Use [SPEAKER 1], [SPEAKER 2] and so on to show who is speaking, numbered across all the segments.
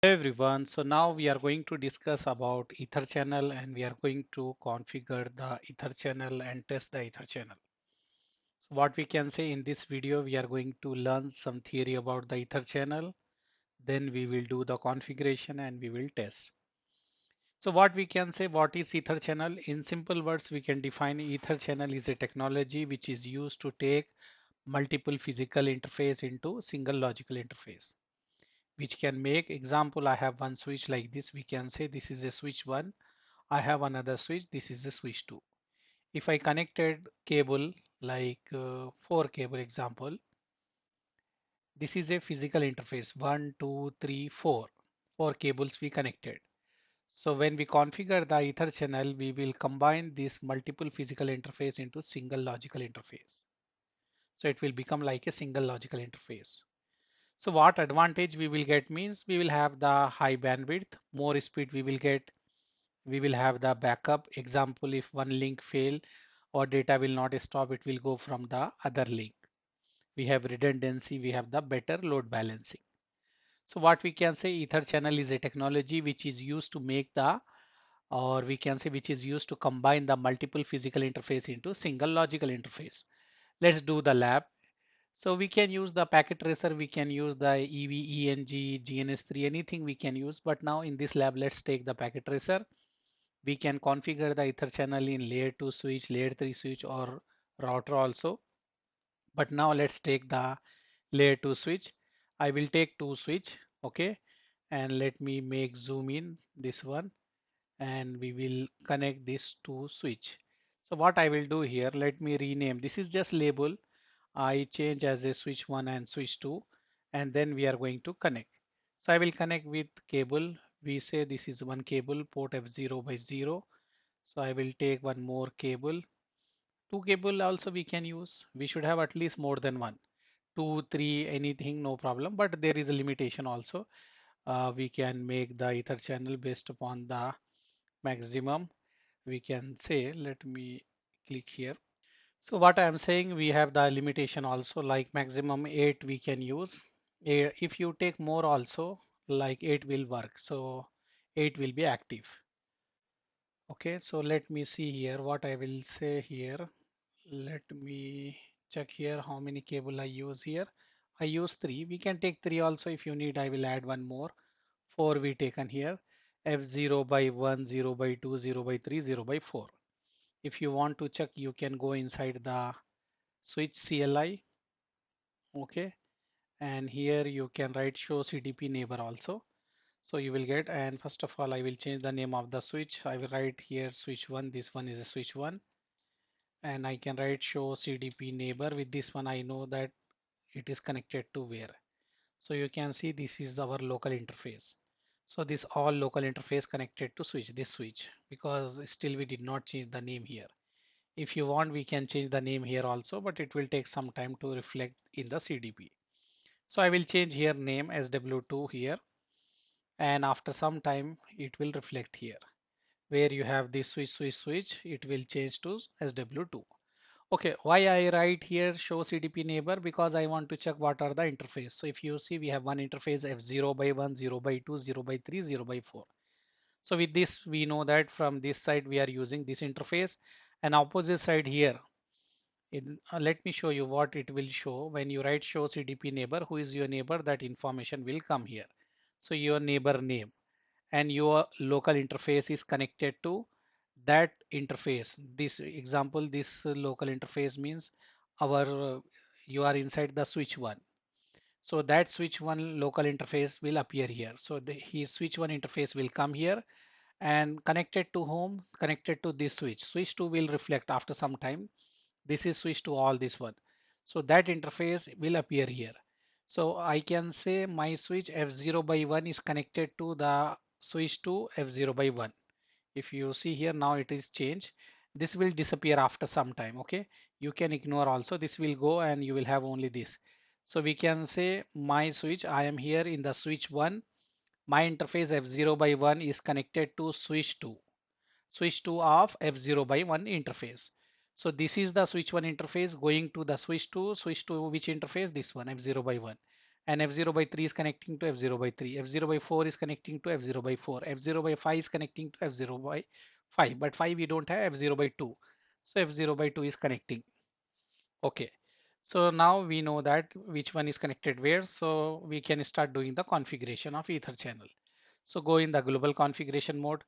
[SPEAKER 1] Hey everyone, so now we are going to discuss about EtherChannel and we are going to configure the EtherChannel and test the EtherChannel. So what we can say in this video, we are going to learn some theory about the EtherChannel, then we will do the configuration and we will test. So what we can say, what is EtherChannel? In simple words, we can define EtherChannel is a technology which is used to take multiple physical interface into single logical interface, which can make example. I have one switch like this. We can say this is a switch 1. I have another switch. This is a switch 2. If I connected cable like 4 cable example, this is a physical interface. 1, 2, 3, 4. 4 cables we connected. So when we configure the ether channel, we will combine this multiple physical interface into single logical interface. So it will become like a single logical interface. So what advantage we will get means we will have the high bandwidth, more speed we will get. We will have the backup. Example, if one link fail or data will not stop, it will go from the other link. We have redundancy, we have the better load balancing. So what we can say, ether channel is a technology which is used to make the, or we can say which is used to combine the multiple physical interface into single logical interface. Let's do the lab. So we can use the packet tracer, we can use the EVENG, GNS3, anything we can use. But now in this lab, let's take the packet tracer. We can configure the ether channel in layer 2 switch, layer 3 switch or router also. But now let's take the layer 2 switch. I will take 2 switch, okay, and let me make zoom in this one and we will connect this to switch. So what I will do here, let me rename. This is just label. I change as a switch 1 and switch 2 and then we are going to connect. So I will connect with cable. We say this is one cable port F0 by 0. So I will take one more cable. Two cable also we can use. We should have at least more than one. Two, three, anything, no problem. But there is a limitation also. We can make the ether channel based upon the maximum. We can say, let me click here. So what I am saying, we have the limitation also, like maximum 8 we can use. If you take more also, like 8 will work. So 8 will be active. Okay, so let me see here what I will say here. Let me check here how many cable I use here. I use 3. We can take 3 also. If you need, I will add one more. 4 we taken here. F0 by 1, 0 by 2, 0 by 3, 0 by 4. If you want to check, you can go inside the switch CLI. Okay, and here you can write show CDP neighbor also. So you will get, and first of all, I will change the name of the switch. I will write here switch 1. This one is a switch 1. And I can write show CDP neighbor. With this one, I know that it is connected to where. So you can see this is our local interface. So this all local interface connected to switch, this switch, because still we did not change the name here. If you want, we can change the name here also, but it will take some time to reflect in the CDP. So I will change here name SW2 here, and after some time it will reflect here. Where you have this switch, it will change to SW2. Okay, why I write here show CDP neighbor? Because I want to check what are the interface. So if you see, we have one interface F0 by 1, 0 by 2, 0 by 3, 0 by 4. So with this, we know that from this side we are using this interface, and opposite side here. Let me show you what it will show when you write show CDP neighbor. Who is your neighbor? That information will come here. So your neighbor name and your local interface is connected to that interface. This example, this local interface means our you are inside the switch 1. So that switch 1 local interface will appear here. So his switch 1 interface will come here and connected to home, connected to this switch. Switch 2 will reflect after some time. This is switch to all this one. So that interface will appear here. So I can say my switch F0 by 1 is connected to the switch to F0 by 1. If you see here, now it is changed. This will disappear after some time. Okay, you can ignore also. This will go and you will have only this. So we can say my switch, I am here in the switch 1. My interface F0 by 1 is connected to switch 2. Switch 2 of F0 by 1 interface. So this is the switch 1 interface going to the switch 2. Switch 2 which interface? This one, F0 by 1. and F0 by 3 is connecting to F0 by 3. F0 by 4 is connecting to F0 by 4. F0 by 5 is connecting to F0 by 5, but 5 we don't have. F0 by 2. So F0 by 2 is connecting. Okay. So now we know that which one is connected where, so we can start doing the configuration of Ether channel. So go in the global configuration mode,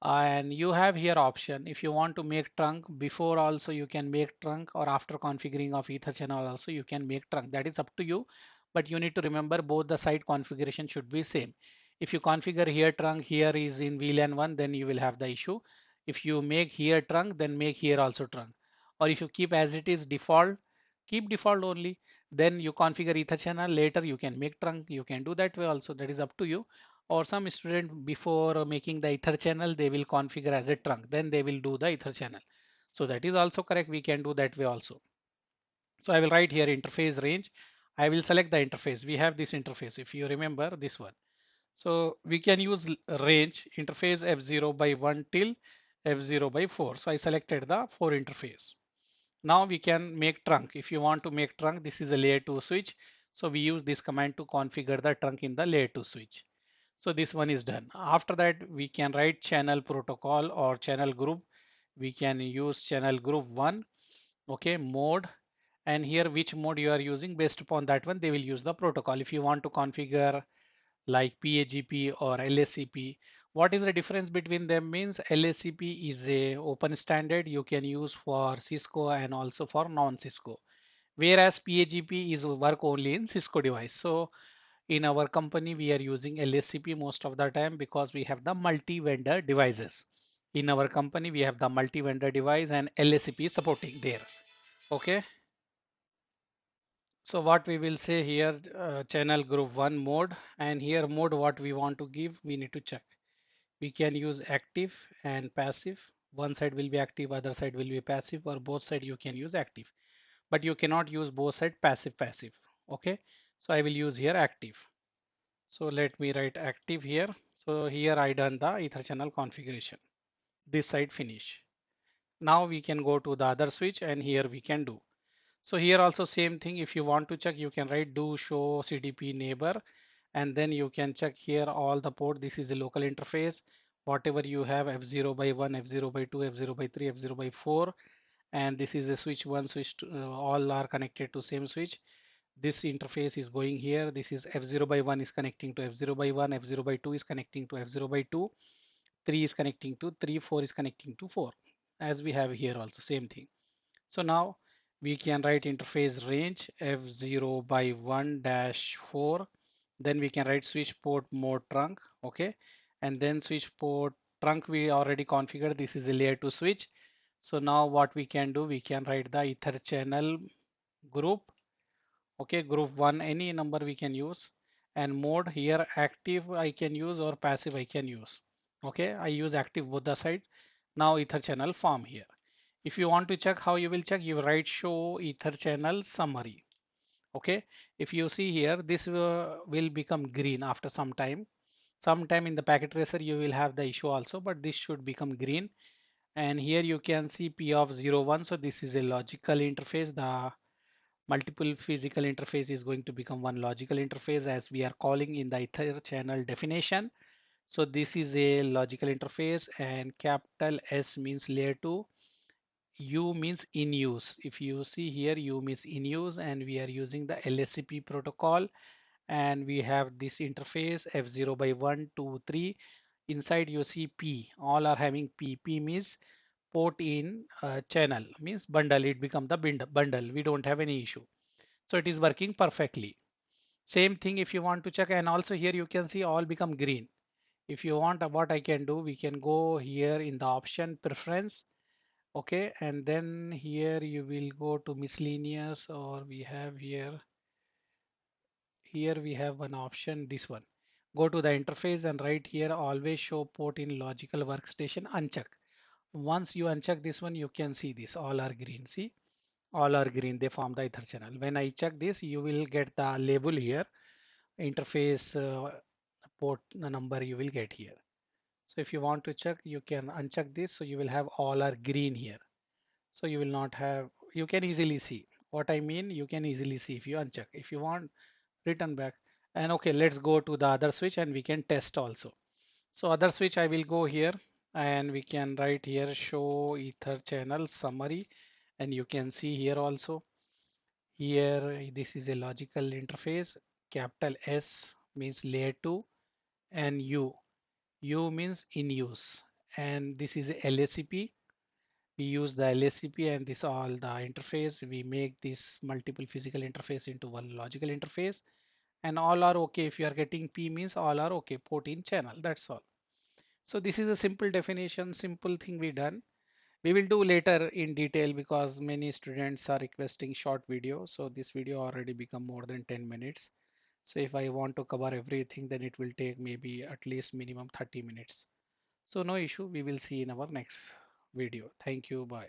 [SPEAKER 1] and you have here option. If you want to make trunk before also you can make trunk, or after configuring of Ether channel also you can make trunk. That is up to you, but you need to remember both the side configuration should be same. If you configure here trunk, here is in VLAN 1, then you will have the issue. If you make here trunk, then make here also trunk. Or if you keep as it is default, keep default only, then you configure Ether channel, later you can make trunk, you can do that way also. That is up to you. Or some student before making the Ether channel, they will configure as a trunk, then they will do the Ether channel. So that is also correct, we can do that way also. So I will write here interface range. I will select the interface. We have this interface, if you remember this one. So we can use range interface F0 by 1 till F0 by 4. So I selected the 4 interface. Now we can make trunk. If you want to make trunk, this is a layer 2 switch. So we use this command to configure the trunk in the layer 2 switch. So this one is done. After that, we can write channel protocol or channel group. We can use channel group 1, okay, mode, and here which mode you are using, based upon that one they will use the protocol. If you want to configure like PAgP or LACP, what is the difference between them means LACP is a open standard you can use for Cisco and also for non-Cisco, whereas PAgP is work only in Cisco device. So in our company we are using LACP most of the time because we have the multi-vendor devices. In our company we have the multi-vendor device and LACP supporting there. Okay. So what we will say here, channel group 1 mode, and here mode what we want to give, we need to check. We can use active and passive. One side will be active, other side will be passive, or both side you can use active. But you cannot use both side passive. Okay. So I will use here active. So let me write active here. So here I done the Ether channel configuration. This side finish. Now we can go to the other switch and here we can do. So here also same thing. If you want to check, you can write do show CDP neighbor, and then you can check here all the port. This is a local interface. Whatever you have F0 by 1, F0 by 2, F0 by 3, F0 by 4, and this is a switch 1, switch 2, all are connected to same switch. This interface is going here. This is F0 by 1 is connecting to F0 by 1, F0 by 2 is connecting to F0 by 2, 3 is connecting to 3, 4 is connecting to 4, as we have here also same thing. So now we can write interface range F0 by 1 dash 4. Then we can write switch port mode trunk. Okay. And then switch port trunk we already configured. This is a layer 2 switch. So now what we can do, we can write the Ether channel group. Okay. Group 1, any number we can use. And mode here active I can use or passive I can use. Okay. I use active both the side. Now Ether channel form here. If you want to check how you will check, you write show Ether channel summary. Okay. If you see here, this will become green after some time. Sometime in the packet tracer, you will have the issue also, but this should become green. And here you can see P of 01. So this is a logical interface. The multiple physical interface is going to become one logical interface as we are calling in the Ether channel definition. So this is a logical interface, and capital S means layer 2. U means in use. If you see here, U means in use, and we are using the LACP protocol, and we have this interface F0 by 1, 2, 3. Inside you see P, all are having P. P means port in channel, means bundle, it become the bundle. We don't have any issue. So it is working perfectly. Same thing if you want to check, and also here you can see all become green. If you want, what I can do, we can go here in the option preference. Okay, and then here you will go to miscellaneous, or we have here we have one option, this one. Go to the interface and right here always show port in logical workstation, uncheck. Once you uncheck this one, you can see this all are green. See, all are green, they form the Ether channel. When I check this, you will get the label here, interface port number you will get here. So if you want to check, you can uncheck this, so you will have all are green here. So you will not have, you can easily see what I mean. You can easily see if you uncheck. If you want return back. And okay, let's go to the other switch and we can test also. So other switch, I will go here and we can write here show ether channel summary, and you can see here also. Here this is a logical interface. Capital S means layer 2 and U means in use, and this is a LACP. We use the LACP and this all the interface. We make this multiple physical interface into one logical interface, and all are okay. If you are getting P means all are okay, port in channel, that's all. So this is a simple definition, simple thing we done. We will do later in detail because many students are requesting short video. So this video already become more than 10 minutes. So if I want to cover everything, then it will take maybe at least minimum 30 minutes. So no issue. We will see in our next video. Thank you. Bye.